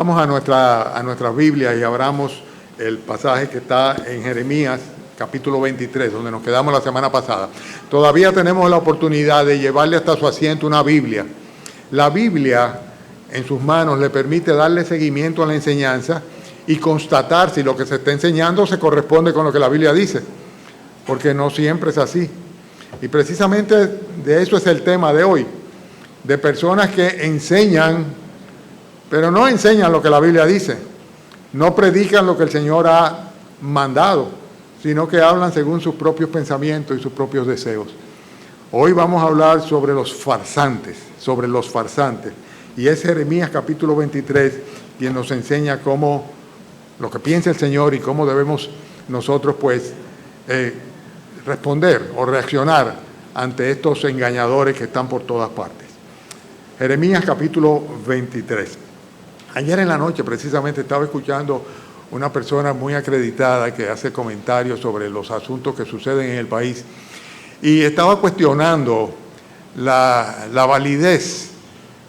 Vamos a nuestra Biblia y abramos el pasaje que está en Jeremías, capítulo 23, donde nos quedamos la semana pasada. Todavía tenemos la oportunidad de llevarle hasta su asiento una Biblia. La Biblia en sus manos le permite darle seguimiento a la enseñanza y constatar si lo que se está enseñando se corresponde con lo que la Biblia dice, porque no siempre es así. Y precisamente de eso es el tema de hoy, de personas que enseñan, pero no enseñan lo que la Biblia dice, no predican lo que el Señor ha mandado, sino que hablan según sus propios pensamientos y sus propios deseos. Hoy vamos a hablar sobre los farsantes, y es Jeremías capítulo 23 quien nos enseña cómo, lo que piensa el Señor y cómo debemos nosotros responder o reaccionar ante estos engañadores que están por todas partes. Jeremías capítulo 23. Ayer en la noche precisamente estaba escuchando una persona muy acreditada que hace comentarios sobre los asuntos que suceden en el país y estaba cuestionando la validez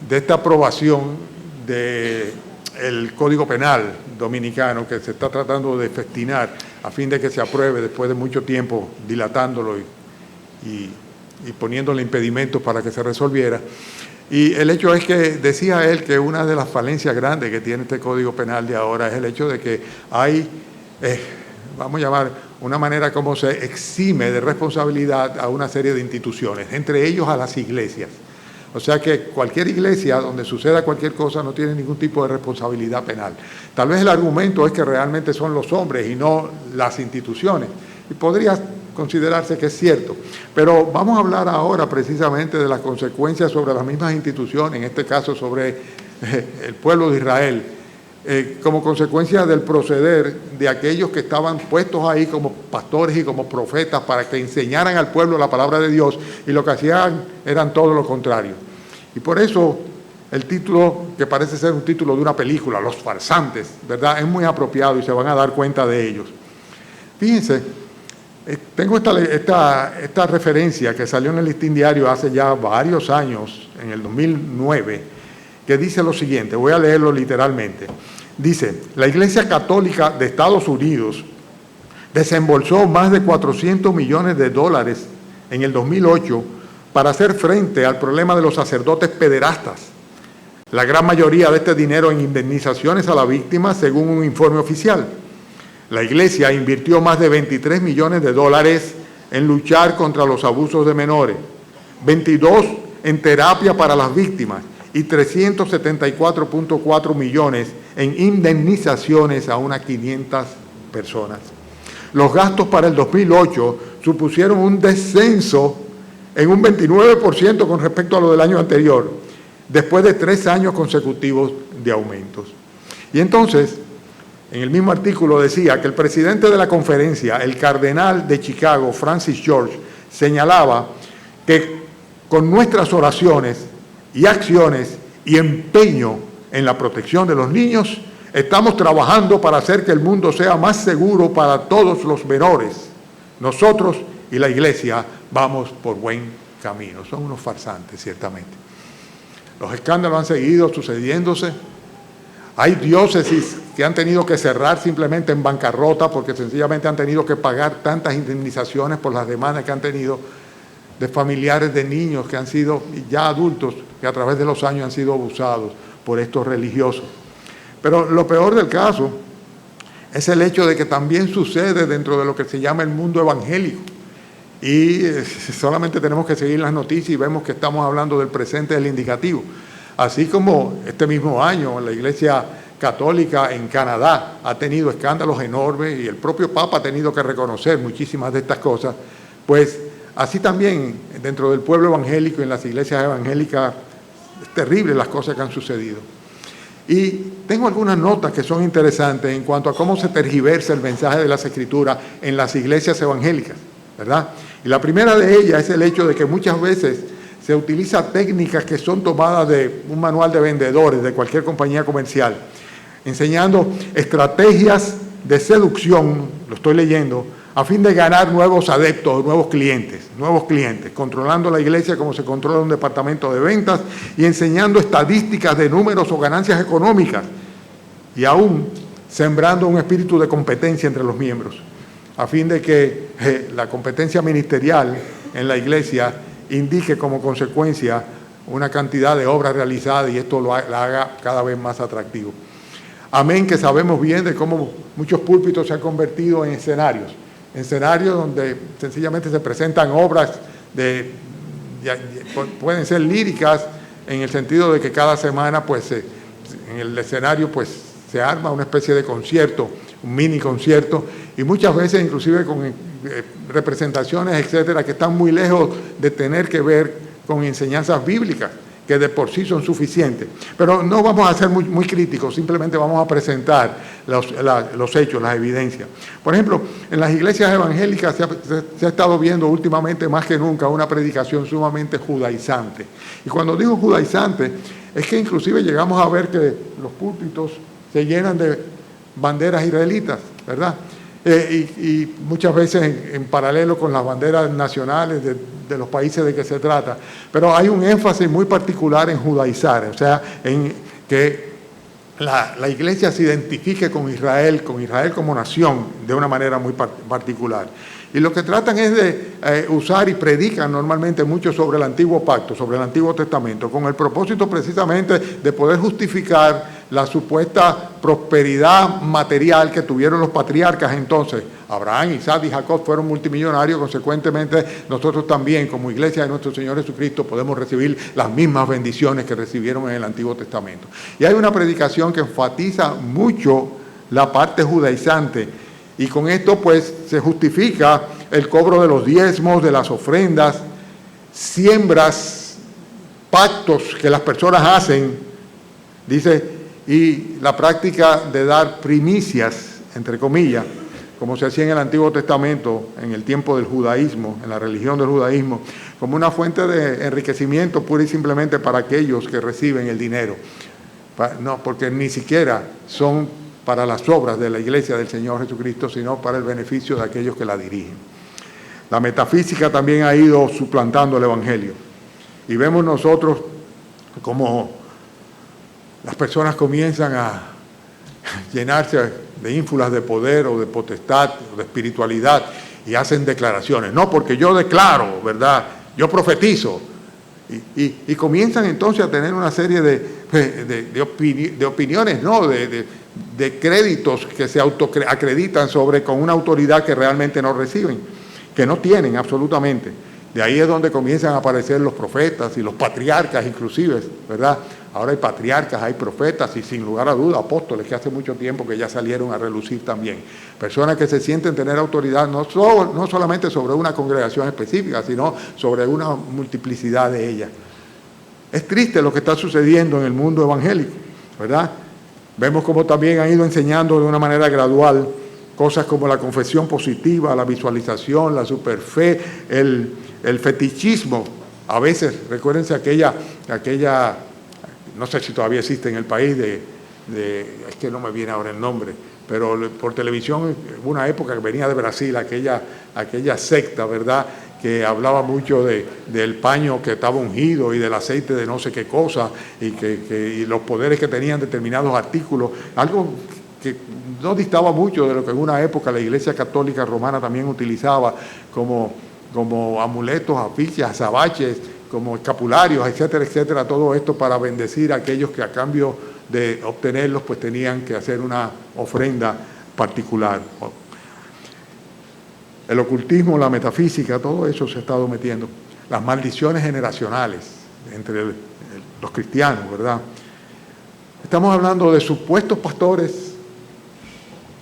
de esta aprobación del Código Penal dominicano que se está tratando de festinar a fin de que se apruebe después de mucho tiempo dilatándolo y poniéndole impedimentos para que se resolviera. Y el hecho es que decía él que una de las falencias grandes que tiene este Código Penal de ahora es el hecho de que hay, vamos a llamar, una manera como se exime de responsabilidad a una serie de instituciones, entre ellos a las iglesias. O sea que cualquier iglesia donde suceda cualquier cosa no tiene ningún tipo de responsabilidad penal. Tal vez el argumento es que realmente son los hombres y no las instituciones. Y podría considerarse que es cierto. Pero vamos a hablar ahora precisamente de las consecuencias sobre las mismas instituciones, en este caso sobre el pueblo de Israel, como consecuencia del proceder de aquellos que estaban puestos ahí como pastores y como profetas para que enseñaran al pueblo la palabra de Dios, y lo que hacían eran todo lo contrario. Y por eso el título, que parece ser un título de una película, Los farsantes, ¿verdad?, es muy apropiado y se van a dar cuenta de ellos. Fíjense, tengo esta referencia que salió en el Listín Diario hace ya varios años, en el 2009, que dice lo siguiente, voy a leerlo literalmente. Dice, la Iglesia Católica de Estados Unidos desembolsó más de $400 millones en el 2008 para hacer frente al problema de los sacerdotes pederastas. La gran mayoría de este dinero en indemnizaciones a la víctima, según un informe oficial. La Iglesia invirtió más de $23 millones en luchar contra los abusos de menores, 22 en terapia para las víctimas y 374.4 millones en indemnizaciones a unas 500 personas. Los gastos para el 2008 supusieron un descenso en un 29% con respecto a lo del año anterior, después de 3 años consecutivos de aumentos. Y entonces, en el mismo artículo decía que el presidente de la conferencia, el cardenal de Chicago, Francis George, señalaba que con nuestras oraciones y acciones y empeño en la protección de los niños, estamos trabajando para hacer que el mundo sea más seguro para todos los menores. Nosotros y la Iglesia vamos por buen camino. Son unos farsantes, ciertamente. Los escándalos han seguido sucediéndose. Hay diócesis que han tenido que cerrar simplemente en bancarrota porque sencillamente han tenido que pagar tantas indemnizaciones por las demandas que han tenido de familiares de niños que han sido ya adultos, que a través de los años han sido abusados por estos religiosos. Pero lo peor del caso es el hecho de que también sucede dentro de lo que se llama el mundo evangélico. Y solamente tenemos que seguir las noticias y vemos que estamos hablando del presente del indicativo. Así como este mismo año la Iglesia Católica en Canadá ha tenido escándalos enormes y el propio Papa ha tenido que reconocer muchísimas de estas cosas, pues así también dentro del pueblo evangélico y en las iglesias evangélicas es terrible las cosas que han sucedido. Y tengo algunas notas que son interesantes en cuanto a cómo se tergiversa el mensaje de las Escrituras en las iglesias evangélicas, ¿verdad? Y la primera de ellas es el hecho de que muchas veces se utilizan técnicas que son tomadas de un manual de vendedores de cualquier compañía comercial, enseñando estrategias de seducción, lo estoy leyendo, a fin de ganar nuevos adeptos, nuevos clientes, controlando la iglesia como se controla un departamento de ventas y enseñando estadísticas de números o ganancias económicas y aún sembrando un espíritu de competencia entre los miembros, a fin de que la competencia ministerial en la iglesia indique como consecuencia una cantidad de obras realizadas y esto la haga cada vez más atractivo. Amén, que sabemos bien de cómo muchos púlpitos se han convertido en escenarios donde sencillamente se presentan obras pueden ser líricas, en el sentido de que cada semana pues en el escenario pues se arma una especie de concierto, un mini concierto, y muchas veces inclusive con representaciones, etcétera, que están muy lejos de tener que ver con enseñanzas bíblicas, que de por sí son suficientes. Pero no vamos a ser muy críticos, simplemente vamos a presentar los hechos, las evidencias. Por ejemplo, en las iglesias evangélicas se ha estado viendo últimamente más que nunca una predicación sumamente judaizante. Y cuando digo judaizante, es que inclusive llegamos a ver que los púlpitos se llenan de banderas israelitas, ¿verdad? Y muchas veces en paralelo con las banderas nacionales de los países de que se trata. Pero hay un énfasis muy particular en judaizar, o sea, en que la iglesia se identifique con Israel como nación, de una manera muy particular. Y lo que tratan es de usar y predican normalmente mucho sobre el Antiguo Pacto, sobre el Antiguo Testamento, con el propósito precisamente de poder justificar la supuesta prosperidad material que tuvieron los patriarcas entonces. Abraham, Isaac y Jacob fueron multimillonarios, consecuentemente nosotros también, como iglesia de nuestro Señor Jesucristo, podemos recibir las mismas bendiciones que recibieron en el Antiguo Testamento. Y hay una predicación que enfatiza mucho la parte judaizante, y con esto pues se justifica el cobro de los diezmos, de las ofrendas, siembras, pactos que las personas hacen, dice, y la práctica de dar primicias, entre comillas, como se hacía en el Antiguo Testamento, en el tiempo del judaísmo, en la religión del judaísmo, como una fuente de enriquecimiento pura y simplemente para aquellos que reciben el dinero. No, porque ni siquiera son para las obras de la iglesia del Señor Jesucristo, sino para el beneficio de aquellos que la dirigen. La metafísica también ha ido suplantando el Evangelio. Y vemos nosotros como las personas comienzan a llenarse de ínfulas de poder o de potestad o de espiritualidad y hacen declaraciones. No, porque yo declaro, ¿verdad? Yo profetizo. Y comienzan entonces a tener una serie de opiniones, ¿no? De créditos que se autoacreditan con una autoridad que realmente no reciben, que no tienen absolutamente. De ahí es donde comienzan a aparecer los profetas y los patriarcas inclusive, ¿verdad? Ahora hay patriarcas, hay profetas y sin lugar a duda apóstoles que hace mucho tiempo que ya salieron a relucir también. Personas que se sienten tener autoridad no solamente sobre una congregación específica, sino sobre una multiplicidad de ellas. Es triste lo que está sucediendo en el mundo evangélico, ¿verdad? Vemos cómo también han ido enseñando de una manera gradual cosas como la confesión positiva, la visualización, la superfe, el fetichismo. A veces, recuérdense aquella, no sé si todavía existe en el país, es que no me viene ahora el nombre, pero por televisión hubo una época que venía de Brasil, aquella secta, ¿verdad?, que hablaba mucho del paño que estaba ungido y del aceite de no sé qué cosa y los poderes que tenían determinados artículos, algo que no distaba mucho de lo que en una época la Iglesia Católica Romana también utilizaba como amuletos, afiches, azabaches, como escapularios, etcétera, etcétera, todo esto para bendecir a aquellos que a cambio de obtenerlos pues tenían que hacer una ofrenda particular. El ocultismo, la metafísica, todo eso se ha estado metiendo. Las maldiciones generacionales entre los cristianos, ¿verdad? Estamos hablando de supuestos pastores,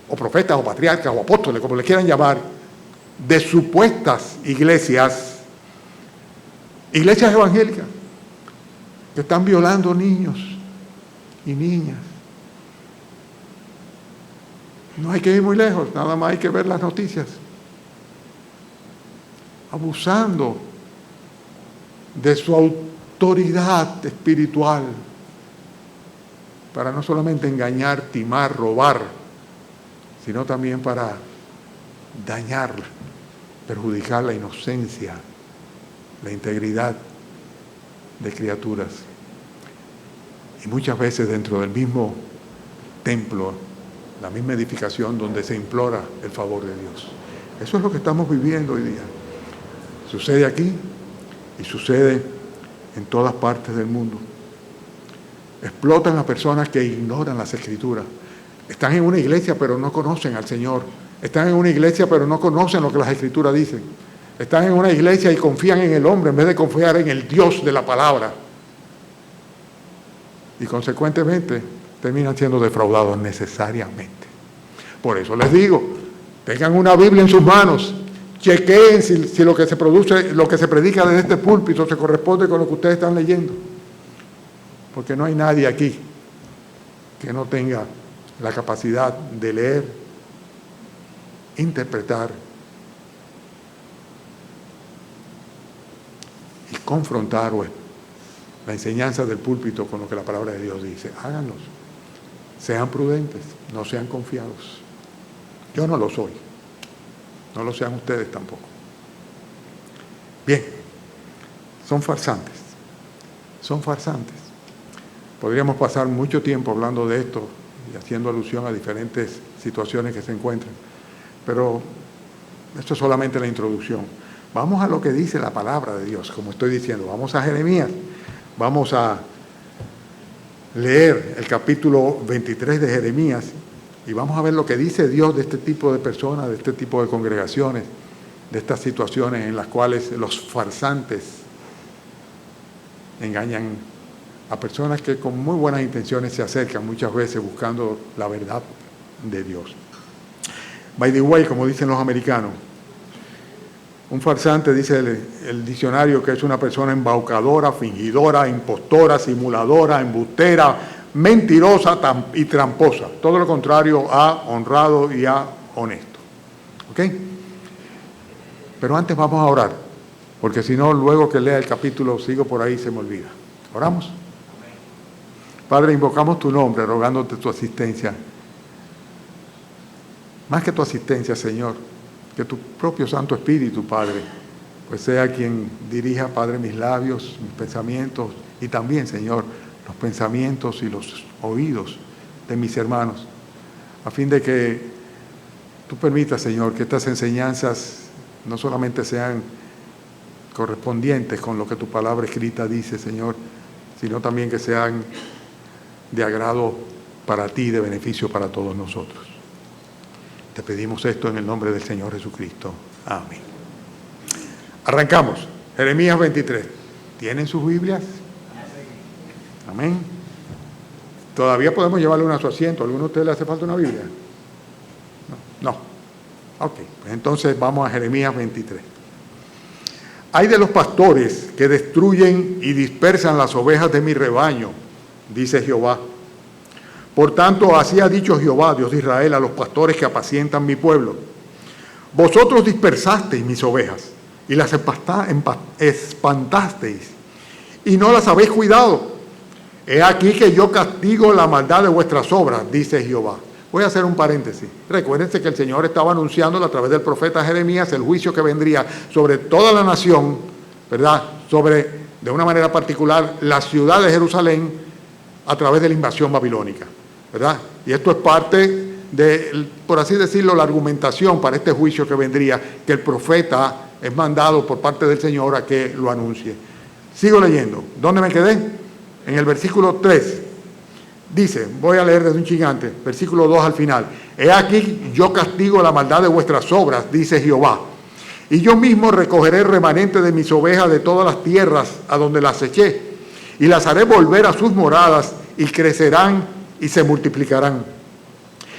o profetas, o patriarcas, o apóstoles, como le quieran llamar, de supuestas iglesias evangélicas, que están violando niños y niñas. No hay que ir muy lejos, nada más hay que ver las noticias. Abusando de su autoridad espiritual para no solamente engañar, timar, robar, sino también para dañar, perjudicar la inocencia, la integridad de criaturas. Y muchas veces dentro del mismo templo, la misma edificación donde se implora el favor de Dios. Eso es lo que estamos viviendo hoy día. Sucede aquí y sucede en todas partes del mundo. Explotan a personas que ignoran las Escrituras. Están en una iglesia pero no conocen al Señor. Están en una iglesia pero no conocen lo que las Escrituras dicen. Están en una iglesia y confían en el hombre en vez de confiar en el Dios de la palabra. Y consecuentemente terminan siendo defraudados necesariamente. Por eso les digo, tengan una Biblia en sus manos, chequeen si lo que se produce, lo que se predica desde este púlpito se corresponde con lo que ustedes están leyendo. Porque no hay nadie aquí que no tenga la capacidad de leer, interpretar y confrontar la enseñanza del púlpito con lo que la palabra de Dios dice. Háganlos. Sean prudentes, no sean confiados. Yo no lo soy. No lo sean ustedes tampoco. Bien, son farsantes. Son farsantes. Podríamos pasar mucho tiempo hablando de esto y haciendo alusión a diferentes situaciones que se encuentran. Pero esto es solamente la introducción. Vamos a lo que dice la palabra de Dios, como estoy diciendo. Vamos a Jeremías. Vamos a leer el capítulo 23 de Jeremías y vamos a ver lo que dice Dios de este tipo de personas, de este tipo de congregaciones, de estas situaciones en las cuales los farsantes engañan a personas que con muy buenas intenciones se acercan muchas veces buscando la verdad de Dios. By the way, como dicen los americanos, un farsante, dice el diccionario, que es una persona embaucadora, fingidora, impostora, simuladora, embustera, mentirosa y tramposa. Todo lo contrario a honrado y a honesto. ¿Ok? Pero antes vamos a orar, porque si no, luego que lea el capítulo, sigo por ahí y se me olvida. ¿Oramos? Padre, invocamos tu nombre, rogándote tu asistencia. Más que tu asistencia, Señor, que tu propio Santo Espíritu, Padre, pues sea quien dirija, Padre, mis labios, mis pensamientos y también, Señor, los pensamientos y los oídos de mis hermanos, a fin de que tú permitas, Señor, que estas enseñanzas no solamente sean correspondientes con lo que tu palabra escrita dice, Señor, sino también que sean de agrado para ti, de beneficio para todos nosotros. Te pedimos esto en el nombre del Señor Jesucristo. Amén. Arrancamos. Jeremías 23. ¿Tienen sus Biblias? Amén. Todavía podemos llevarle una a su asiento. ¿A alguno de ustedes le hace falta una Biblia? No. Ok, pues entonces vamos a Jeremías 23. Hay de los pastores que destruyen y dispersan las ovejas de mi rebaño, dice Jehová. Por tanto, así ha dicho Jehová, Dios de Israel, a los pastores que apacientan mi pueblo. Vosotros dispersasteis mis ovejas y las espantasteis y no las habéis cuidado. He aquí que yo castigo la maldad de vuestras obras, dice Jehová. Voy a hacer un paréntesis. Recuérdense que el Señor estaba anunciando a través del profeta Jeremías el juicio que vendría sobre toda la nación, ¿verdad? Sobre, de una manera particular, la ciudad de Jerusalén a través de la invasión babilónica, ¿verdad? Y esto es parte de, por así decirlo, la argumentación para este juicio que vendría, que el profeta es mandado por parte del Señor a que lo anuncie. Sigo leyendo. ¿Dónde me quedé? En el versículo 3. Dice, voy a leer desde un gigante, versículo 2 al final. He aquí, yo castigo la maldad de vuestras obras, dice Jehová. Y yo mismo recogeré el remanente de mis ovejas de todas las tierras a donde las eché, y las haré volver a sus moradas, y crecerán y se multiplicarán.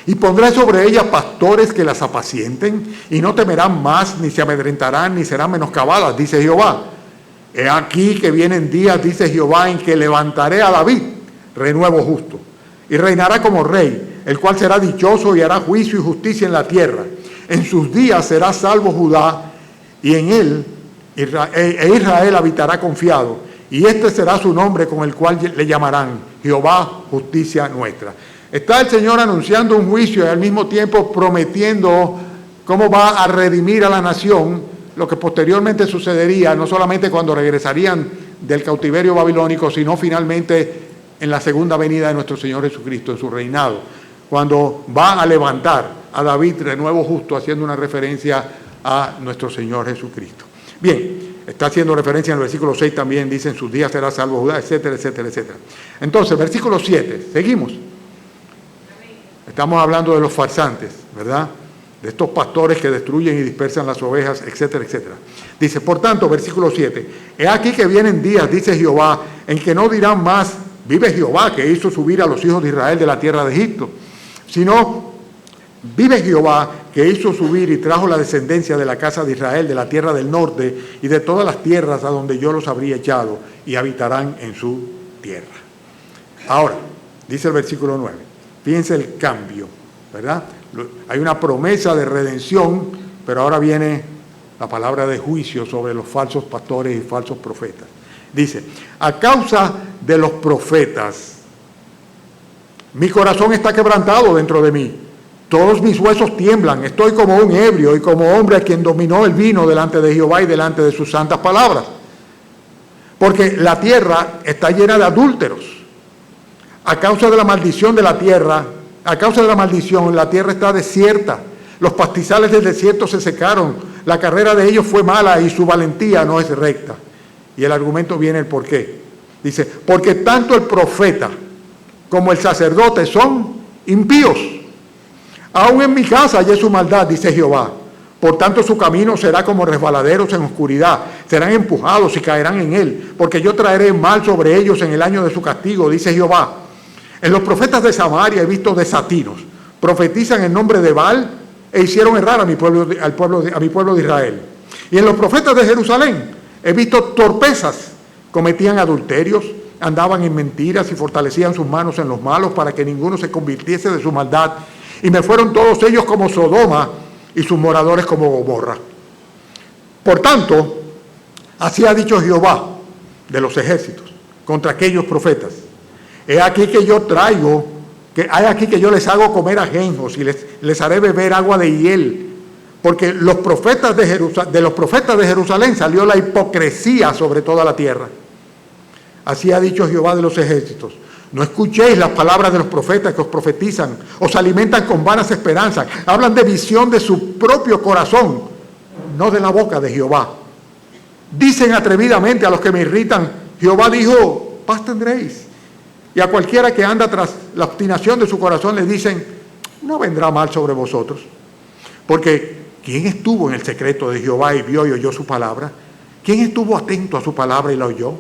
Y pondré sobre ellas pastores que las apacienten, y no temerán más, ni se amedrentarán, ni serán menoscabadas, dice Jehová. He aquí que vienen días, dice Jehová, en que levantaré a David, renuevo justo, y reinará como rey, el cual será dichoso y hará juicio y justicia en la tierra. En sus días será salvo Judá, y en él Israel habitará confiado, y este será su nombre con el cual le llamarán Jehová, justicia nuestra. Está el Señor anunciando un juicio y al mismo tiempo prometiendo cómo va a redimir a la nación, lo que posteriormente sucedería, no solamente cuando regresarían del cautiverio babilónico, sino finalmente en la segunda venida de nuestro Señor Jesucristo, en su reinado. cuando va a levantar a David, renuevo justo, haciendo una referencia a nuestro Señor Jesucristo. Bien, está haciendo referencia en el versículo 6 también, dice, en sus días será salvo Judá, etcétera, etcétera, etcétera. Entonces, versículo 7, seguimos. Estamos hablando de los farsantes, ¿verdad? De estos pastores que destruyen y dispersan las ovejas, etcétera, etcétera. Dice, por tanto, versículo 7, he aquí que vienen días, dice Jehová, en que no dirán más, vive Jehová, que hizo subir a los hijos de Israel de la tierra de Egipto, sino, vive Jehová, que hizo subir y trajo la descendencia de la casa de Israel, de la tierra del norte y de todas las tierras a donde yo los habría echado, y habitarán en su tierra. Ahora, dice el versículo 9, fíjense el cambio, ¿verdad? Hay una promesa de redención, pero ahora viene la palabra de juicio sobre los falsos pastores y falsos profetas. Dice, a causa de los profetas, mi corazón está quebrantado dentro de mí. Todos mis huesos tiemblan, estoy como un ebrio y como hombre a quien dominó el vino delante de Jehová y delante de sus santas palabras. Porque la tierra está llena de adúlteros. A causa de la maldición de la tierra, a causa de la maldición, la tierra está desierta. Los pastizales del desierto se secaron. La carrera de ellos fue mala y su valentía no es recta. Y el argumento viene el por qué. Dice, porque tanto el profeta como el sacerdote son impíos. Aún en mi casa hallé su maldad, dice Jehová. Por tanto su camino será como resbaladeros en oscuridad. Serán empujados y caerán en él, porque yo traeré mal sobre ellos en el año de su castigo, dice Jehová. En los profetas de Samaria he visto desatinos. Profetizan en nombre de Baal e hicieron errar a mi pueblo de Israel. Y en los profetas de Jerusalén he visto torpezas. Cometían adulterios, andaban en mentiras y fortalecían sus manos en los malos para que ninguno se convirtiese de su maldad. Y me fueron todos ellos como Sodoma y sus moradores como Gomorra. Por tanto, así ha dicho Jehová de los ejércitos contra aquellos profetas. He aquí que yo les hago comer ajenjos y les haré beber agua de hiel. Porque los profetas de los profetas de Jerusalén salió la hipocresía sobre toda la tierra. Así ha dicho Jehová de los ejércitos. No escuchéis las palabras de los profetas que os profetizan, os alimentan con vanas esperanzas, hablan de visión de su propio corazón, no de la boca de Jehová. Dicen atrevidamente a los que me irritan, Jehová dijo, paz tendréis. Y a cualquiera que anda tras la obstinación de su corazón le dicen, no vendrá mal sobre vosotros. Porque ¿quién estuvo en el secreto de Jehová y vio y oyó su palabra? ¿Quién estuvo atento a su palabra y la oyó?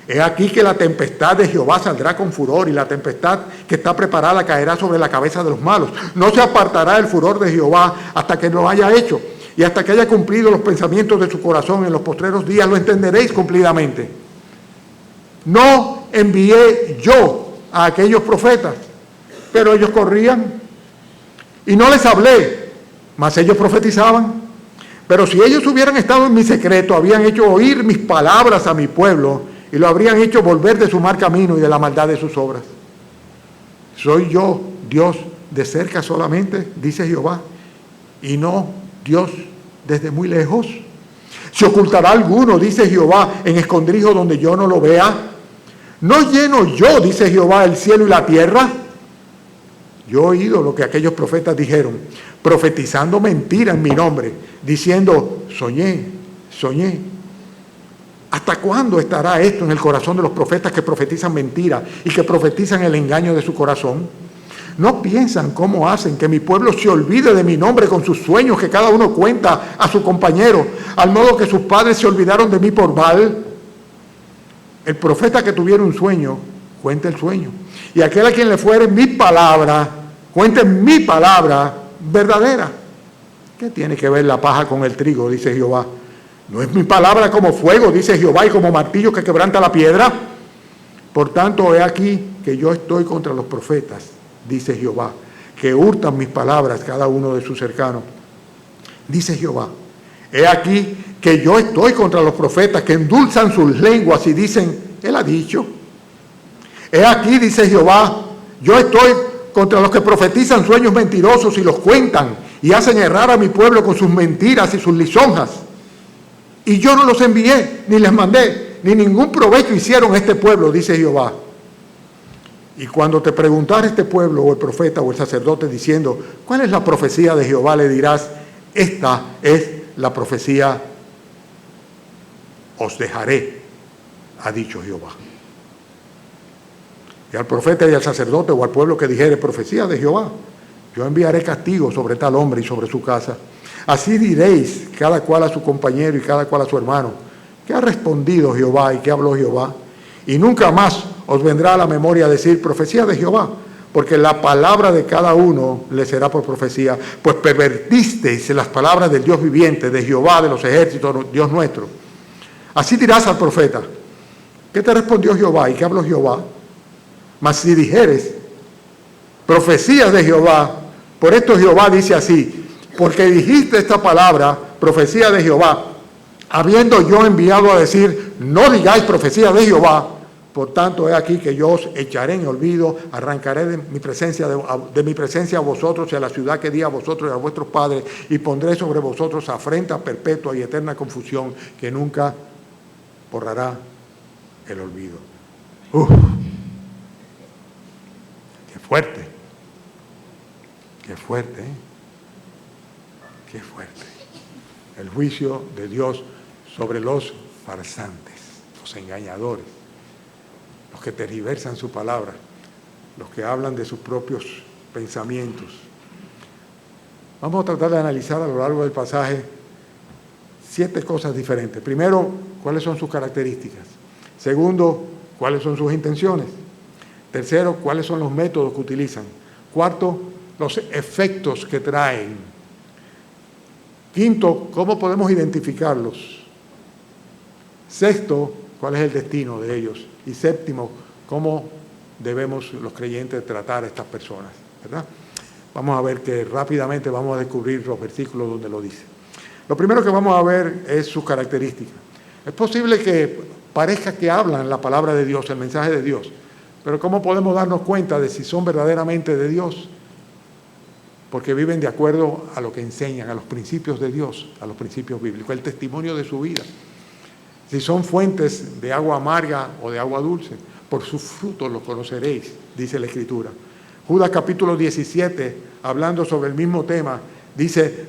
He aquí que la tempestad de Jehová saldrá con furor y la tempestad que está preparada caerá sobre la cabeza de los malos. No se apartará el furor de Jehová hasta que lo haya hecho y hasta que haya cumplido los pensamientos de su corazón. En los postreros días lo entenderéis cumplidamente. No envié yo a aquellos profetas, pero ellos corrían y no les hablé, mas ellos profetizaban. Pero si ellos hubieran estado en mi secreto, habían hecho oír mis palabras a mi pueblo y lo habrían hecho volver de su mal camino y de la maldad de sus obras. Soy yo Dios de cerca solamente, dice Jehová, y no Dios desde muy lejos. ¿Se ocultará alguno, dice Jehová, en escondrijo donde yo no lo vea? ¿No lleno yo, dice Jehová, el cielo y la tierra? Yo he oído lo que aquellos profetas dijeron, profetizando mentira en mi nombre, diciendo, soñé. ¿Hasta cuándo estará esto en el corazón de los profetas que profetizan mentira y que profetizan el engaño de su corazón? ¿No piensan cómo hacen que mi pueblo se olvide de mi nombre con sus sueños que cada uno cuenta a su compañero, al modo que sus padres se olvidaron de mí por Baal? El profeta que tuviera un sueño, cuente el sueño. Y aquel a quien le fuere mi palabra, cuente mi palabra verdadera. ¿Qué tiene que ver la paja con el trigo? Dice Jehová. ¿No es mi palabra como fuego, dice Jehová, y como martillo que quebranta la piedra? Por tanto, he aquí que yo estoy contra los profetas, dice Jehová, que hurtan mis palabras cada uno de sus cercanos. Dice Jehová, he aquí que yo estoy contra los profetas que endulzan sus lenguas y dicen, él ha dicho. He aquí, dice Jehová, yo estoy contra los que profetizan sueños mentirosos y los cuentan y hacen errar a mi pueblo con sus mentiras y sus lisonjas. Y yo no los envié, ni les mandé, ni ningún provecho hicieron a este pueblo, dice Jehová. Y cuando te preguntara este pueblo o el profeta o el sacerdote diciendo, ¿cuál es la profecía de Jehová? Le dirás, esta es la profecía, os dejaré, ha dicho Jehová. Y al profeta y al sacerdote o al pueblo que dijere profecía de Jehová, yo enviaré castigo sobre tal hombre y sobre su casa. Así diréis cada cual a su compañero y cada cual a su hermano, ¿qué ha respondido Jehová y qué habló Jehová? Y nunca más os vendrá a la memoria decir profecía de Jehová, porque la palabra de cada uno le será por profecía, pues pervertisteis las palabras del Dios viviente, de Jehová, de los ejércitos, Dios nuestro. Así dirás al profeta, ¿qué te respondió Jehová y qué habló Jehová? Mas si dijeres profecías de Jehová, por esto Jehová dice así, porque dijiste esta palabra, profecía de Jehová, habiendo yo enviado a decir, no digáis profecía de Jehová, por tanto he aquí que yo os echaré en olvido, arrancaré de mi presencia a vosotros y a la ciudad que di a vosotros y a vuestros padres, y pondré sobre vosotros afrenta perpetua y eterna confusión que nunca borrará el olvido. Qué fuerte, qué fuerte, ¿eh? Qué fuerte. El juicio de Dios sobre los farsantes, los engañadores, los que tergiversan su palabra, los que hablan de sus propios pensamientos. Vamos a tratar de analizar a lo largo del pasaje 7 cosas diferentes. Primero, cuáles son sus características. Segundo, cuáles son sus intenciones. Tercero, cuáles son los métodos que utilizan. Cuarto, los efectos que traen. Quinto, cómo podemos identificarlos. Sexto, cuál es el destino de ellos. Y séptimo, cómo debemos los creyentes tratar a estas personas, ¿verdad? Vamos a ver que rápidamente vamos a descubrir los versículos donde lo dice. Lo primero que vamos a ver es sus características. Es posible que parezca que hablan la palabra de Dios, el mensaje de Dios, pero ¿cómo podemos darnos cuenta de si son verdaderamente de Dios? Porque viven de acuerdo a lo que enseñan, a los principios de Dios, a los principios bíblicos, el testimonio de su vida. Si son fuentes de agua amarga o de agua dulce, por sus frutos los conoceréis, dice la Escritura. Judas capítulo 17, hablando sobre el mismo tema, dice,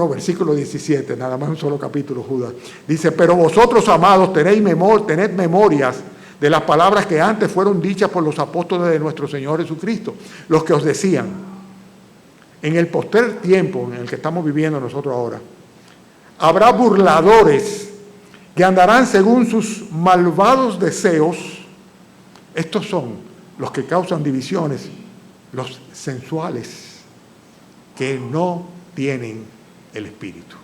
versículo 17, nada más un solo capítulo, Judas. Dice, pero vosotros, amados, tened memorias de las palabras que antes fueron dichas por los apóstoles de nuestro Señor Jesucristo, los que os decían, en el postrer tiempo en el que estamos viviendo nosotros ahora, habrá burladores que andarán según sus malvados deseos. Estos son los que causan divisiones, los sensuales, que no tienen el Espíritu.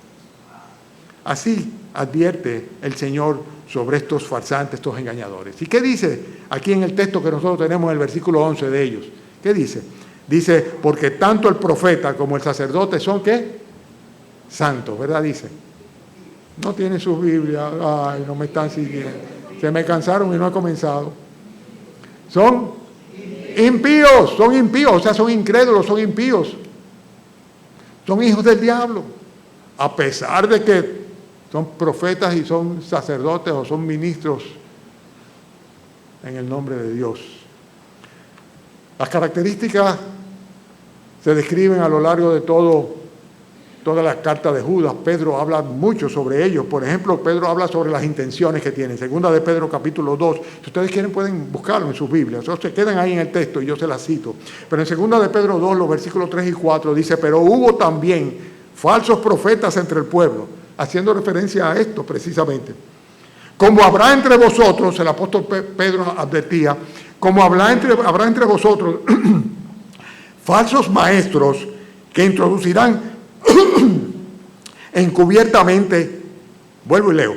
Así advierte el Señor sobre estos farsantes, estos engañadores. ¿Y qué dice aquí en el texto que nosotros tenemos en el versículo 11 de ellos? ¿Qué dice? Dice, porque tanto el profeta como el sacerdote son, ¿qué? Santos, ¿verdad? Dice. No tienen sus Biblias, ay, no me están siguiendo. Se me cansaron y no he comenzado. Son impíos, o sea, son incrédulos, son impíos. Son hijos del diablo. A pesar de que son profetas y son sacerdotes o son ministros en el nombre de Dios. Las características se describen a lo largo de todas las cartas de Judas. Pedro habla mucho sobre ellos. Por ejemplo, Pedro habla sobre las intenciones que tienen. Segunda de Pedro capítulo 2. Si ustedes quieren pueden buscarlo en sus Biblias. O se quedan ahí en el texto y yo se las cito. Pero en segunda de Pedro 2, los versículos 3 y 4 dice, pero hubo también falsos profetas entre el pueblo, haciendo referencia a esto precisamente. Como habrá entre vosotros, el apóstol Pedro advertía, como habrá entre vosotros falsos maestros que introducirán encubiertamente, vuelvo y leo,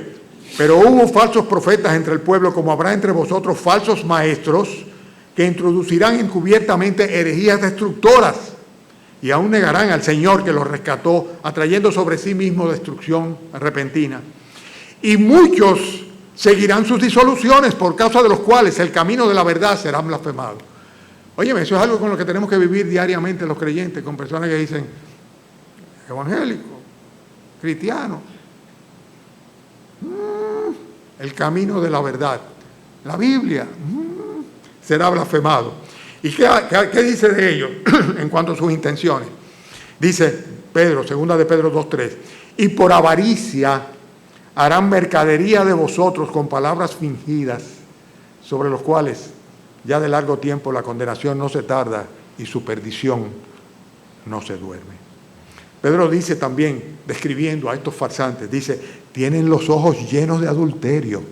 pero hubo falsos profetas entre el pueblo, como habrá entre vosotros falsos maestros que introducirán encubiertamente herejías destructoras y aún negarán al Señor que los rescató, atrayendo sobre sí mismo destrucción repentina. Y muchos seguirán sus disoluciones, por causa de los cuales el camino de la verdad será blasfemado. Óyeme, eso es algo con lo que tenemos que vivir diariamente los creyentes, con personas que dicen, evangélico, cristiano, el camino de la verdad, la Biblia, será blasfemado. ¿Y qué dice de ellos en cuanto a sus intenciones? Dice Pedro, segunda de Pedro 2:3, y por avaricia harán mercadería de vosotros con palabras fingidas, sobre los cuales ya de largo tiempo la condenación no se tarda y su perdición no se duerme. Pedro dice también, describiendo a estos farsantes, dice, tienen los ojos llenos de adulterio,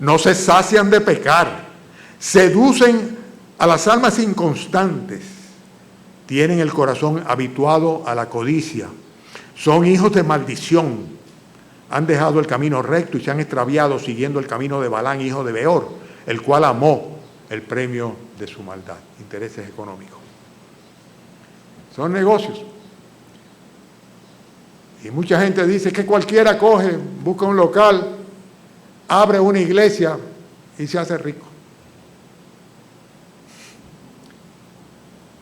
no se sacian de pecar, seducen a las almas inconstantes, tienen el corazón habituado a la codicia, son hijos de maldición, han dejado el camino recto y se han extraviado siguiendo el camino de Balán, hijo de Beor, el cual amó el premio de su maldad, intereses económicos. Son negocios. Y mucha gente dice que cualquiera coge, busca un local, abre una iglesia y se hace rico.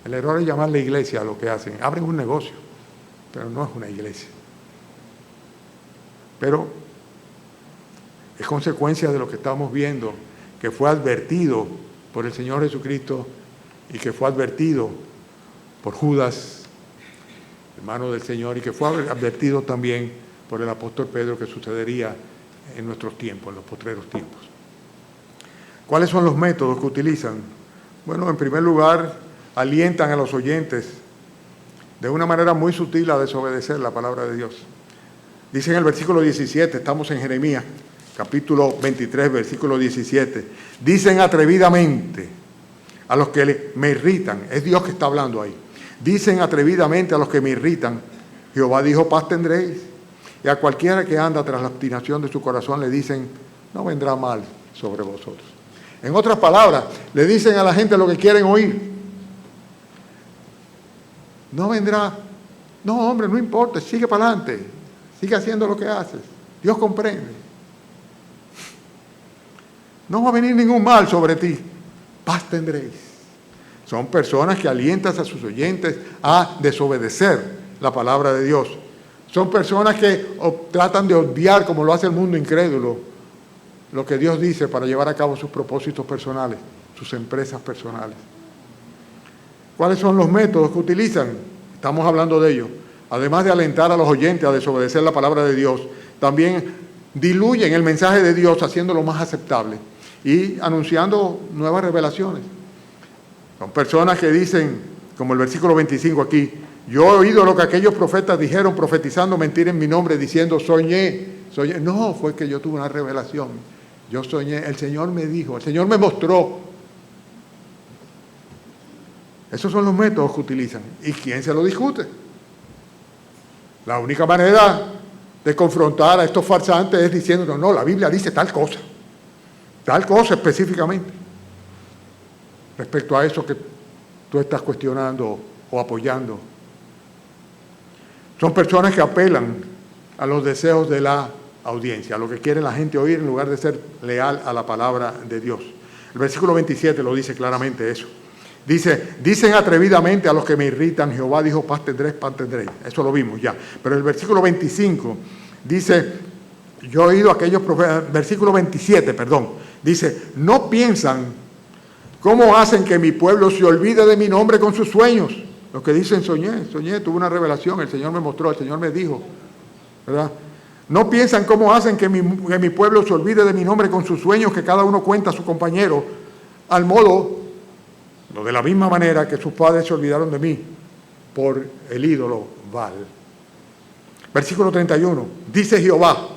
El error es llamarle iglesia a lo que hacen. Abren un negocio, pero no es una iglesia. Pero es consecuencia de lo que estamos viendo, que fue advertido por el Señor Jesucristo y que fue advertido por Judas, hermano del Señor, y que fue advertido también por el apóstol Pedro, que sucedería en nuestros tiempos, en los postreros tiempos. ¿Cuáles son los métodos que utilizan? Bueno, en primer lugar, alientan a los oyentes de una manera muy sutil a desobedecer la palabra de Dios. Dice en el versículo 17, estamos en Jeremías, capítulo 23, versículo 17, dicen atrevidamente a los que me irritan, es Dios que está hablando ahí, dicen atrevidamente a los que me irritan, Jehová dijo, paz tendréis, y a cualquiera que anda tras la obstinación de su corazón le dicen, no vendrá mal sobre vosotros. En otras palabras, le dicen a la gente lo que quieren oír. No vendrá, no hombre, no importa, sigue para adelante, sigue haciendo lo que haces, Dios comprende. No va a venir ningún mal sobre ti, paz tendréis. Son personas que alientan a sus oyentes a desobedecer la palabra de Dios. Son personas que tratan de obviar, como lo hace el mundo incrédulo, lo que Dios dice para llevar a cabo sus propósitos personales, sus empresas personales. ¿Cuáles son los métodos que utilizan? Estamos hablando de ellos. Además de alentar a los oyentes a desobedecer la palabra de Dios, también diluyen el mensaje de Dios haciéndolo más aceptable y anunciando nuevas revelaciones. Son personas que dicen, como el versículo 25 aquí, yo he oído lo que aquellos profetas dijeron profetizando mentira en mi nombre, diciendo soñé. No, fue que yo tuve una revelación. Yo soñé, el Señor me dijo, el Señor me mostró. Esos son los métodos que utilizan. ¿Y quién se lo discute? La única manera de confrontar a estos farsantes es diciendo, no, la Biblia dice tal cosa específicamente, respecto a eso que tú estás cuestionando o apoyando. Son personas que apelan a los deseos de la audiencia, a lo que quiere la gente oír en lugar de ser leal a la palabra de Dios. El versículo 27 lo dice claramente eso. Dice, dicen atrevidamente a los que me irritan, Jehová dijo, paz tendréis, paz tendréis. Eso lo vimos ya. Pero el versículo 25 dice, yo he oído aquellos profetas, versículo 27, dice, no piensan cómo hacen que mi pueblo se olvide de mi nombre con sus sueños. Los que dicen, soñé, tuve una revelación, el Señor me mostró, el Señor me dijo, ¿verdad? No piensan cómo hacen que mi pueblo se olvide de mi nombre con sus sueños, que cada uno cuenta a su compañero, al modo, lo de la misma manera que sus padres se olvidaron de mí por el ídolo Baal. Versículo 31, dice Jehová,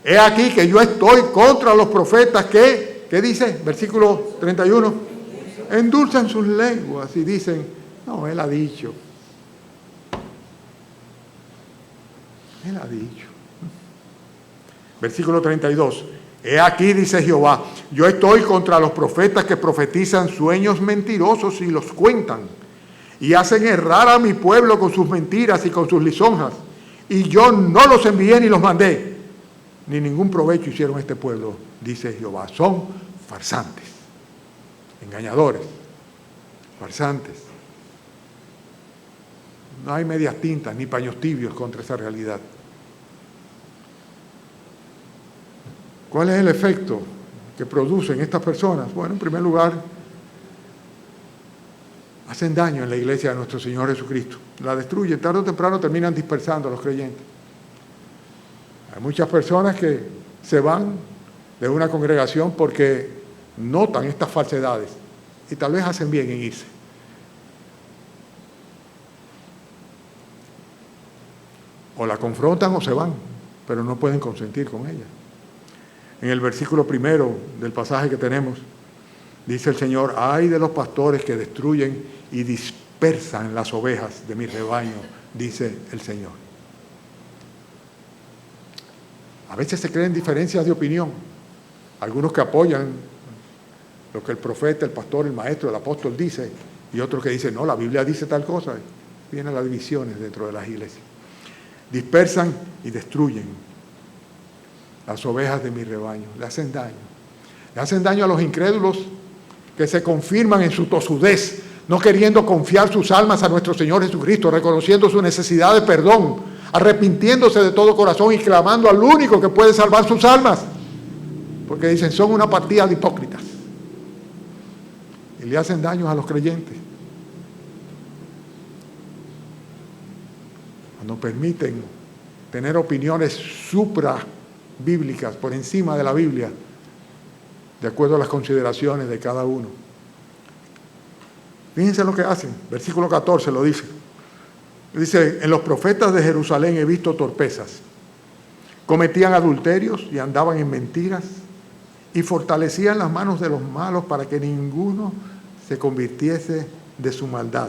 he aquí que yo estoy contra los profetas que, ¿qué dice? Versículo 31, endulzan sus lenguas y dicen, no, Él ha dicho. Él ha dicho. Versículo 32, he aquí, dice Jehová, yo estoy contra los profetas que profetizan sueños mentirosos y los cuentan, y hacen errar a mi pueblo con sus mentiras y con sus lisonjas, y yo no los envié ni los mandé, ni ningún provecho hicieron a este pueblo, dice Jehová. Son farsantes, engañadores, farsantes. No hay medias tintas ni paños tibios contra esa realidad. ¿Cuál es el efecto que producen estas personas? Bueno, en primer lugar, hacen daño en la iglesia de nuestro Señor Jesucristo. La destruyen, tarde o temprano terminan dispersando a los creyentes. Hay muchas personas que se van de una congregación porque notan estas falsedades y tal vez hacen bien en irse. O la confrontan o se van, pero no pueden consentir con ella. En el versículo 1 del pasaje que tenemos, dice el Señor: ay de los pastores que destruyen y dispersan las ovejas de mi rebaño, dice el Señor. A veces se creen diferencias de opinión. Algunos que apoyan lo que el profeta, el pastor, el maestro, el apóstol dice, y otros que dicen, no, la Biblia dice tal cosa. Vienen las divisiones dentro de las iglesias. Dispersan y destruyen las ovejas de mi rebaño. Le hacen daño. Le hacen daño a los incrédulos que se confirman en su tosudez, no queriendo confiar sus almas a nuestro Señor Jesucristo, reconociendo su necesidad de perdón, arrepintiéndose de todo corazón y clamando al único que puede salvar sus almas. Porque dicen, son una partida de hipócritas. Y le hacen daño a los creyentes. Cuando permiten tener opiniones supra-bíblicas por encima de la Biblia, de acuerdo a las consideraciones de cada uno. Fíjense lo que hacen. Versículo 14 lo dice. Dice, en los profetas de Jerusalén he visto torpezas. Cometían adulterios y andaban en mentiras y fortalecían las manos de los malos para que ninguno se convirtiese de su maldad.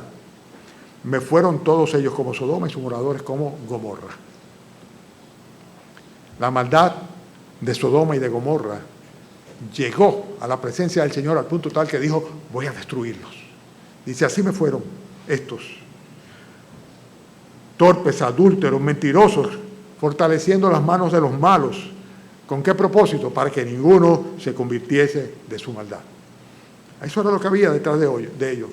Me fueron todos ellos como Sodoma y sus moradores como Gomorra. La maldad de Sodoma y de Gomorra llegó a la presencia del Señor al punto tal que dijo, voy a destruirlos. Dice, así me fueron estos torpes, adúlteros, mentirosos, fortaleciendo las manos de los malos. ¿Con qué propósito? Para que ninguno se convirtiese de su maldad. Eso era lo que había detrás de ellos.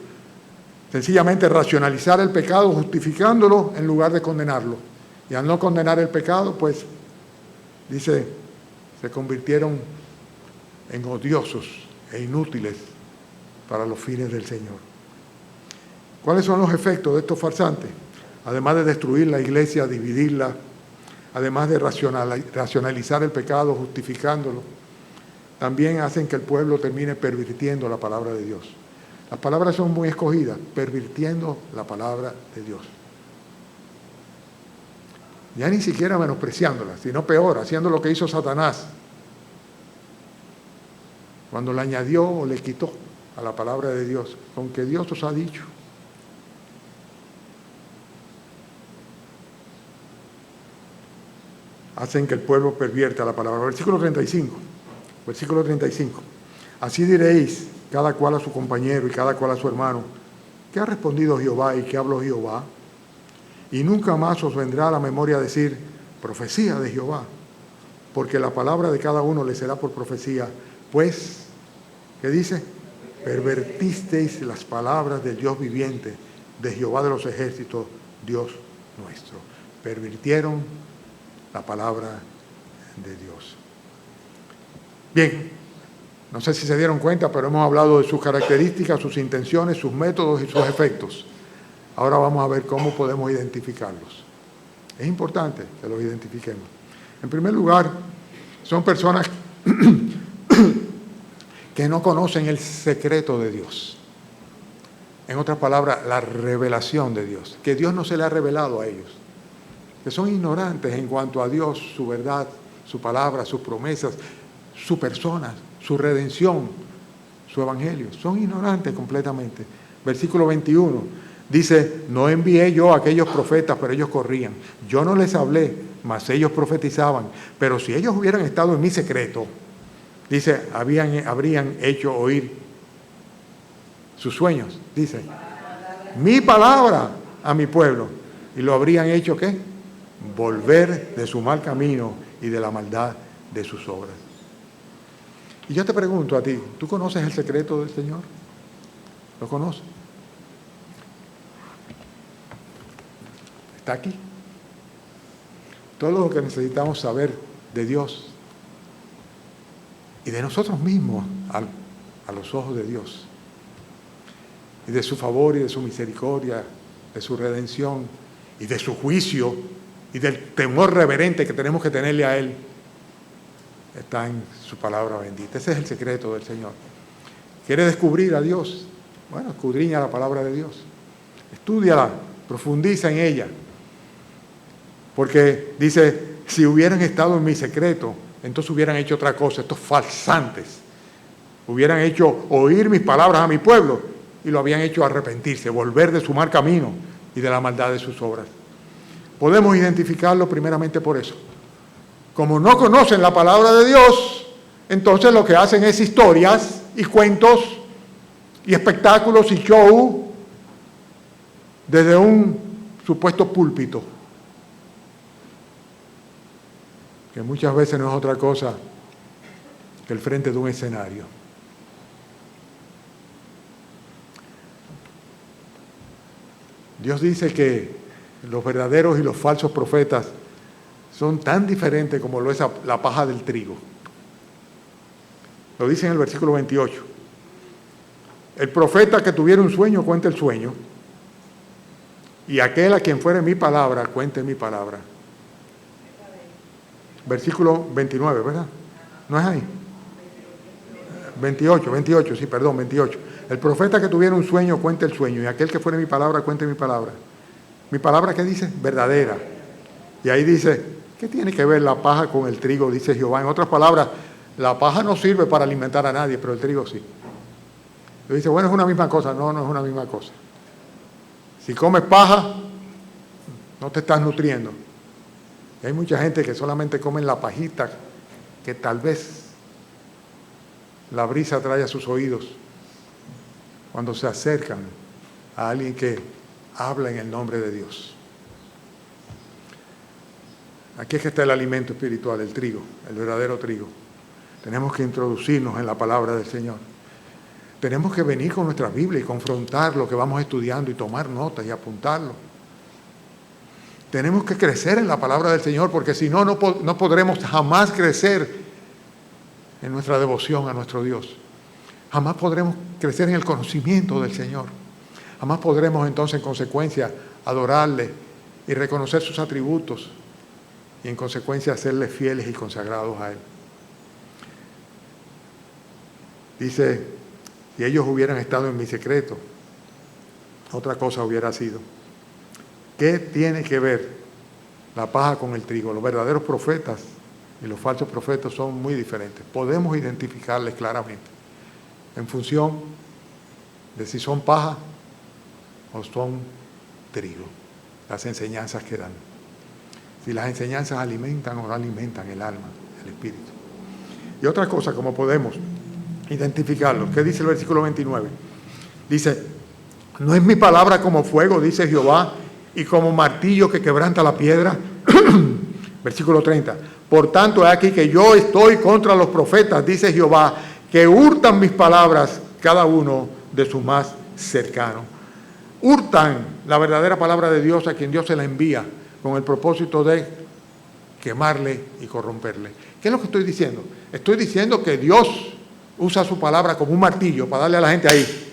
Sencillamente racionalizar el pecado, justificándolo en lugar de condenarlo. Y al no condenar el pecado, pues, dice, se convirtieron en odiosos e inútiles para los fines del Señor. ¿Cuáles son los efectos de estos farsantes? Además de destruir la iglesia, dividirla, además de racionalizar el pecado, justificándolo, también hacen que el pueblo termine pervirtiendo la palabra de Dios. Las palabras son muy escogidas, pervirtiendo la palabra de Dios. Ya ni siquiera menospreciándola, sino peor, haciendo lo que hizo Satanás, cuando le añadió o le quitó a la palabra de Dios, con que Dios os ha dicho. Hacen que el pueblo pervierta la palabra. Versículo 35. Así diréis cada cual a su compañero y cada cual a su hermano, ¿qué ha respondido Jehová y qué habló Jehová? Y nunca más os vendrá a la memoria decir, profecía de Jehová, porque la palabra de cada uno le será por profecía, pues, ¿qué dice? Pervertisteis las palabras del Dios viviente, de Jehová de los ejércitos, Dios nuestro. Pervirtieron la palabra de Dios. Bien, no sé si se dieron cuenta, pero hemos hablado de sus características, sus intenciones, sus métodos y sus efectos. Ahora vamos a ver cómo podemos identificarlos. Es importante que los identifiquemos. En primer lugar, son personas que no conocen el secreto de Dios. En otras palabras, la revelación de Dios, que Dios no se le ha revelado a ellos. Que son ignorantes en cuanto a Dios, su verdad, su palabra, sus promesas, su persona, su redención, su evangelio. Son ignorantes completamente. Versículo 21 dice, no envié yo a aquellos profetas, pero ellos corrían. Yo no les hablé, mas ellos profetizaban. Pero si ellos hubieran estado en mi secreto, dice, habrían hecho oír sus sueños. Dice, mi palabra a mi pueblo. Y lo habrían hecho, ¿qué? Volver de su mal camino y de la maldad de sus obras. Y yo te pregunto a ti, ¿tú conoces el secreto del Señor? ¿Lo conoces? Está aquí. Todo lo que necesitamos saber de Dios y de nosotros mismos a los ojos de Dios y de su favor y de su misericordia, de su redención y de su juicio y del temor reverente que tenemos que tenerle a Él, está en su palabra bendita. Ese es el secreto del Señor. ¿Quiere descubrir a Dios? Bueno, escudriña la palabra de Dios. Estúdiala, profundiza en ella. Porque dice, si hubieran estado en mi secreto, entonces hubieran hecho otra cosa, estos falsantes. Hubieran hecho oír mis palabras a mi pueblo y lo habían hecho arrepentirse, volver de su mal camino y de la maldad de sus obras. Podemos identificarlo primeramente por eso. Como no conocen la palabra de Dios, entonces lo que hacen es historias y cuentos y espectáculos y show desde un supuesto púlpito, que muchas veces no es otra cosa que el frente de un escenario. Dios dice que los verdaderos y los falsos profetas son tan diferentes como lo es la paja del trigo. Lo dice en el versículo 28. El profeta que tuviera un sueño, cuente el sueño, y aquel a quien fuere mi palabra, cuente mi palabra. Versículo 29, ¿verdad? ¿No es ahí? 28, sí, perdón, 28. El profeta que tuviera un sueño, cuente el sueño, y aquel que fuere mi palabra, cuente mi palabra. ¿Mi palabra qué dice? Verdadera. Y ahí dice, ¿qué tiene que ver la paja con el trigo? Dice Jehová. En otras palabras, la paja no sirve para alimentar a nadie, pero el trigo sí. Y dice, bueno, es una misma cosa. No, no es una misma cosa. Si comes paja, no te estás nutriendo. Y hay mucha gente que solamente come la pajita que tal vez la brisa trae a sus oídos cuando se acercan a alguien que habla en el nombre de Dios. Aquí es que está el alimento espiritual, el trigo, el verdadero trigo. Tenemos que introducirnos en la palabra del Señor. Tenemos que venir con nuestra Biblia y confrontar lo que vamos estudiando y tomar notas y apuntarlo. Tenemos que crecer en la palabra del Señor, porque si no, no podremos jamás crecer en nuestra devoción a nuestro Dios. Jamás podremos crecer en el conocimiento del Señor. Jamás podremos entonces, en consecuencia, adorarle y reconocer sus atributos y en consecuencia serle fieles y consagrados a Él. Dice, si ellos hubieran estado en mi secreto, otra cosa hubiera sido. ¿Qué tiene que ver la paja con el trigo? Los verdaderos profetas y los falsos profetas son muy diferentes. Podemos identificarles claramente en función de si son paja o son trigo, las enseñanzas que dan. Si las enseñanzas alimentan o no alimentan el alma, el espíritu. Y otra cosa, como podemos identificarlo, ¿qué dice el versículo 29? Dice, no es mi palabra como fuego, dice Jehová, y como martillo que quebranta la piedra. Versículo 30. Por tanto, he aquí que yo estoy contra los profetas, dice Jehová, que hurtan mis palabras, cada uno de sus más cercanos. Hurtan la verdadera palabra de Dios a quien Dios se la envía con el propósito de quemarle y corromperle. ¿Qué es lo que estoy diciendo? Estoy diciendo que Dios usa su palabra como un martillo para darle a la gente ahí,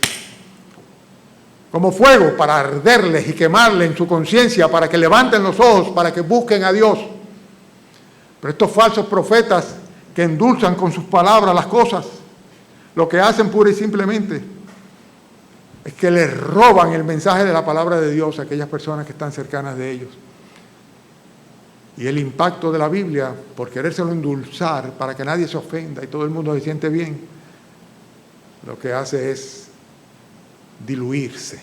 como fuego para arderles y quemarles en su conciencia, para que levanten los ojos, para que busquen a Dios. Pero estos falsos profetas que endulzan con sus palabras las cosas, lo que hacen pura y simplemente es que les roban el mensaje de la palabra de Dios a aquellas personas que están cercanas de ellos. Y el impacto de la Biblia, por querérselo endulzar para que nadie se ofenda y todo el mundo se siente bien, lo que hace es diluirse,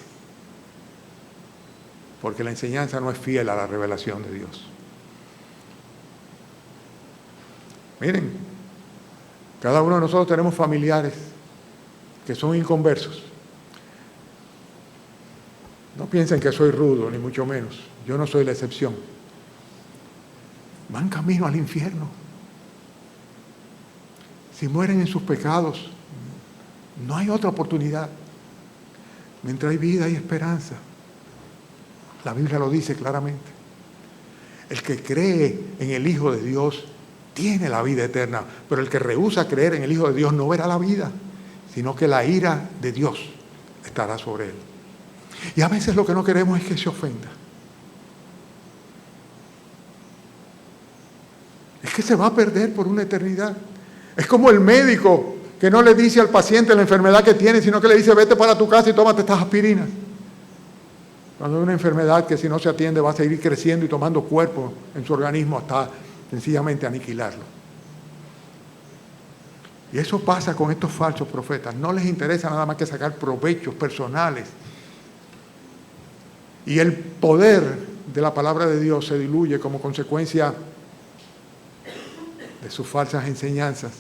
porque la enseñanza no es fiel a la revelación de Dios. Miren, cada uno de nosotros tenemos familiares que son inconversos. No piensen que soy rudo, ni mucho menos. Yo no soy la excepción. Van camino al infierno. Si mueren en sus pecados, no hay otra oportunidad. Mientras hay vida y esperanza. La Biblia lo dice claramente. El que cree en el Hijo de Dios tiene la vida eterna, pero el que rehúsa creer en el Hijo de Dios no verá la vida, sino que la ira de Dios estará sobre él. Y a veces lo que no queremos es que se ofenda. Es que se va a perder por una eternidad. Es como el médico que no le dice al paciente la enfermedad que tiene, sino que le dice, vete para tu casa y tómate estas aspirinas. Cuando hay una enfermedad que si no se atiende va a seguir creciendo y tomando cuerpo en su organismo hasta sencillamente aniquilarlo. Y eso pasa con estos falsos profetas. No les interesa nada más que sacar provechos personales. Y el poder de la palabra de Dios se diluye como consecuencia de sus falsas enseñanzas,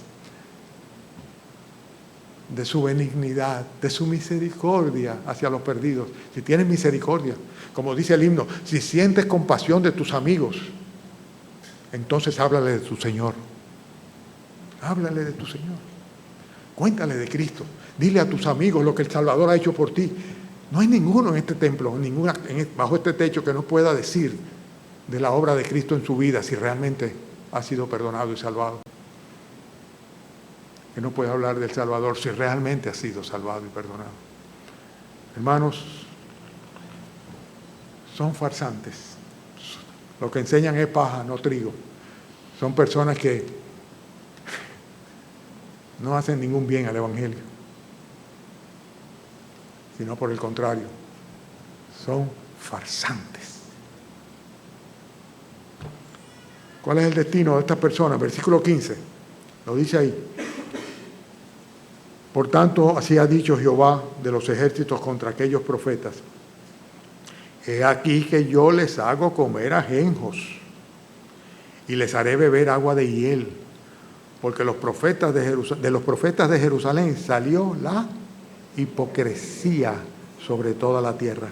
de su benignidad, de su misericordia hacia los perdidos. Si tienes misericordia, como dice el himno, si sientes compasión de tus amigos, entonces háblale de tu Señor. Háblale de tu Señor. Cuéntale de Cristo. Dile a tus amigos lo que el Salvador ha hecho por ti. No hay ninguno en este templo, bajo este techo que no pueda decir de la obra de Cristo en su vida si realmente ha sido perdonado y salvado. Que no puede hablar del Salvador si realmente ha sido salvado y perdonado. Hermanos, son farsantes. Lo que enseñan es paja, no trigo. Son personas que no hacen ningún bien al Evangelio, sino por el contrario, son farsantes. ¿Cuál es el destino de estas personas? Versículo 15, lo dice ahí. Por tanto, así ha dicho Jehová de los ejércitos contra aquellos profetas: he aquí que yo les hago comer ajenjos y les haré beber agua de hiel, porque de los profetas de Jerusalén salió la hipocresía sobre toda la tierra.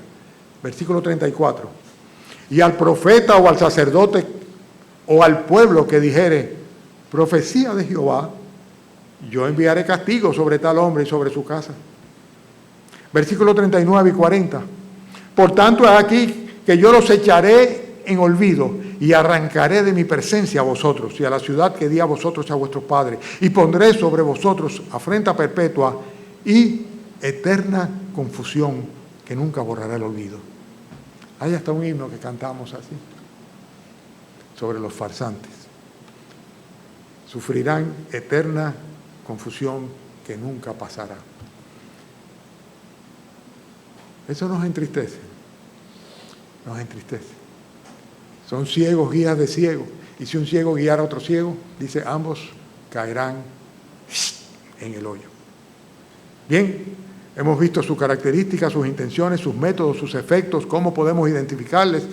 Versículo 34. Y al profeta o al sacerdote o al pueblo que dijere profecía de Jehová, yo enviaré castigo sobre tal hombre y sobre su casa. Versículo 39 y 40. Por tanto, es aquí que yo los echaré en olvido y arrancaré de mi presencia a vosotros y a la ciudad que di a vosotros y a vuestros padres, y pondré sobre vosotros afrenta perpetua y eterna confusión que nunca borrará el olvido. Hay hasta un himno que cantamos así, sobre los farsantes. Sufrirán eterna confusión que nunca pasará. Eso nos entristece. Nos entristece. Son ciegos, guías de ciegos. Y si un ciego guiara a otro ciego, dice, ambos caerán en el hoyo. Bien, hemos visto sus características, sus intenciones, sus métodos, sus efectos, cómo podemos identificarles,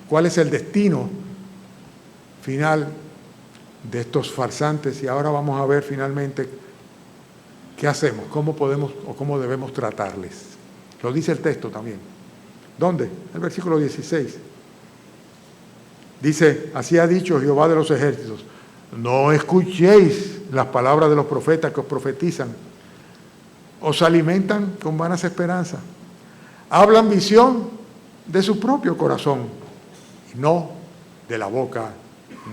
cuál es el destino final de estos farsantes. Y ahora vamos a ver finalmente qué hacemos, cómo podemos o cómo debemos tratarles. Lo dice el texto también. ¿Dónde? El versículo 16. Dice, así ha dicho Jehová de los ejércitos: no escuchéis las palabras de los profetas que os profetizan. Os alimentan con vanas esperanzas. Hablan visión de su propio corazón y no de la boca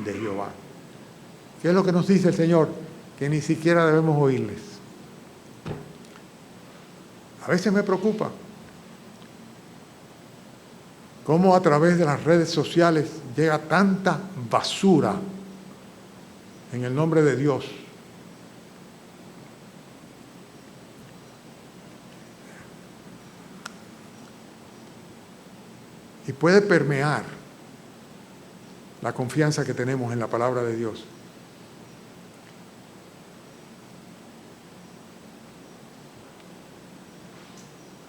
de Jehová. ¿Qué es lo que nos dice el Señor? Que ni siquiera debemos oírles. A veces me preocupa cómo a través de las redes sociales llega tanta basura en el nombre de Dios. Y puede permear la confianza que tenemos en la palabra de Dios.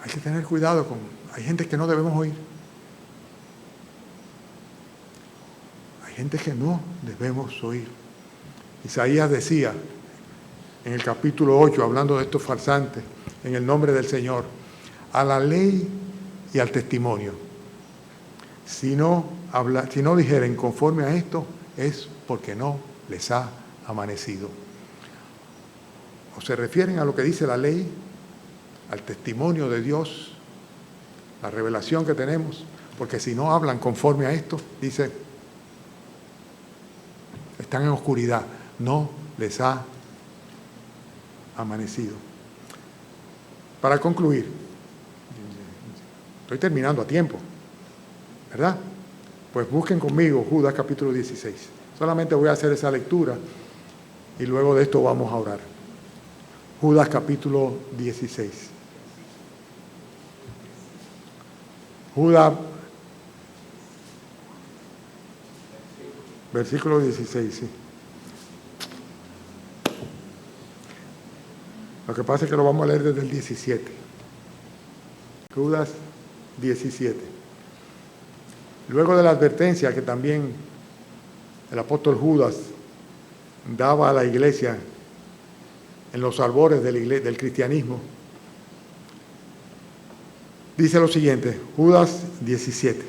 Hay que tener cuidado hay gente que no debemos oír. Hay gente que no debemos oír. Isaías decía en el capítulo 8, hablando de estos farsantes, en el nombre del Señor: a la ley y al testimonio. Si no dijeren conforme a esto, es porque no les ha amanecido. O se refieren a lo que dice la ley, al testimonio de Dios, la revelación que tenemos, porque si no hablan conforme a esto, dice, están en oscuridad, no les ha amanecido. Para concluir, Estoy terminando a tiempo, ¿verdad? Pues busquen conmigo Judas capítulo 16. Solamente voy a hacer esa lectura y luego de esto vamos a orar. Judas capítulo 16. Judas, versículo 16, sí. Lo que pasa es que lo vamos a leer desde el 17. Judas 17. Luego de la advertencia que también el apóstol Judas daba a la iglesia en los albores del cristianismo, dice lo siguiente, Judas 17.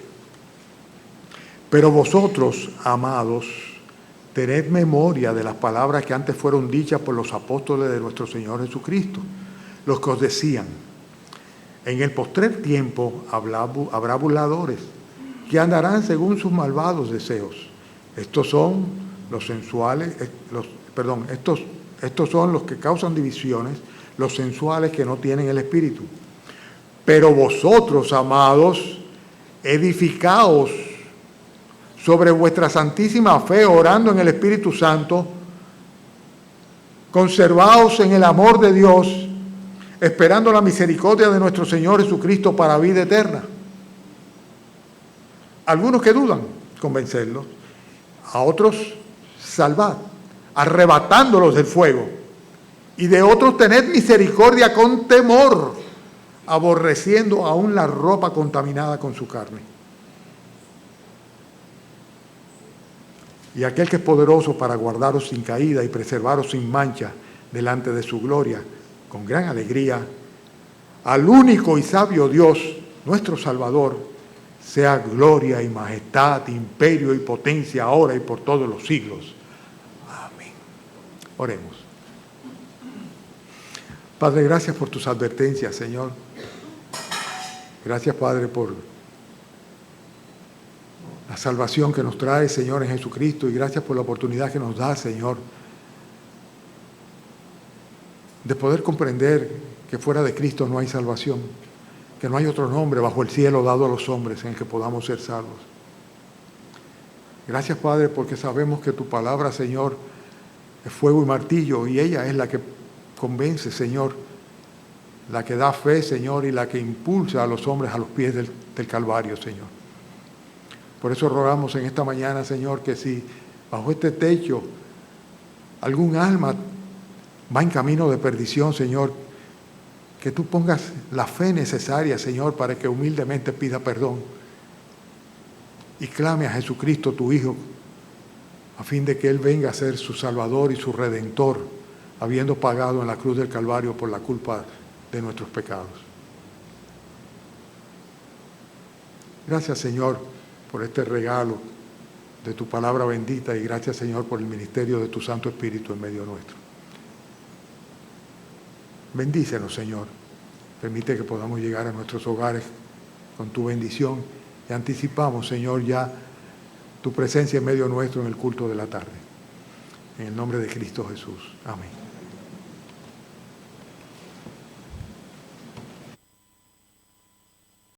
Pero vosotros, amados, tened memoria de las palabras que antes fueron dichas por los apóstoles de nuestro Señor Jesucristo, los que os decían, en el postrer tiempo habrá burladores, que andarán según sus malvados deseos. Estos son los sensuales, estos son los que causan divisiones, los sensuales que no tienen el espíritu. Pero vosotros, amados, edificaos sobre vuestra santísima fe, orando en el Espíritu Santo, conservaos en el amor de Dios, esperando la misericordia de nuestro Señor Jesucristo para vida eterna. Algunos que dudan, convencerlos. A otros, salvad, arrebatándolos del fuego. Y de otros, tened misericordia con temor, aborreciendo aún la ropa contaminada con su carne. Y aquel que es poderoso para guardaros sin caída y preservaros sin mancha delante de su gloria, con gran alegría, al único y sabio Dios, nuestro Salvador, sea gloria y majestad, imperio y potencia, ahora y por todos los siglos. Amén. Oremos. Padre, gracias por tus advertencias, Señor. Gracias, Padre, por la salvación que nos trae, Señor, en Jesucristo, y gracias por la oportunidad que nos da, Señor, de poder comprender que fuera de Cristo no hay salvación, que no hay otro nombre bajo el cielo dado a los hombres en el que podamos ser salvos. Gracias, Padre, porque sabemos que tu palabra, Señor, es fuego y martillo, y ella es la que convence, Señor, la que da fe, Señor, y la que impulsa a los hombres a los pies del Calvario, Señor. Por eso rogamos en esta mañana, Señor, que si bajo este techo algún alma va en camino de perdición, Señor, que tú pongas la fe necesaria, Señor, para que humildemente pida perdón y clame a Jesucristo, tu Hijo, a fin de que Él venga a ser su Salvador y su Redentor, habiendo pagado en la cruz del Calvario por la culpa de nuestros pecados. Gracias, Señor, por este regalo de tu palabra bendita, y gracias, Señor, por el ministerio de tu Santo Espíritu en medio nuestro. Bendícenos, Señor. Permite que podamos llegar a nuestros hogares con tu bendición, y anticipamos, Señor, ya tu presencia en medio nuestro en el culto de la tarde. En el nombre de Cristo Jesús. Amén.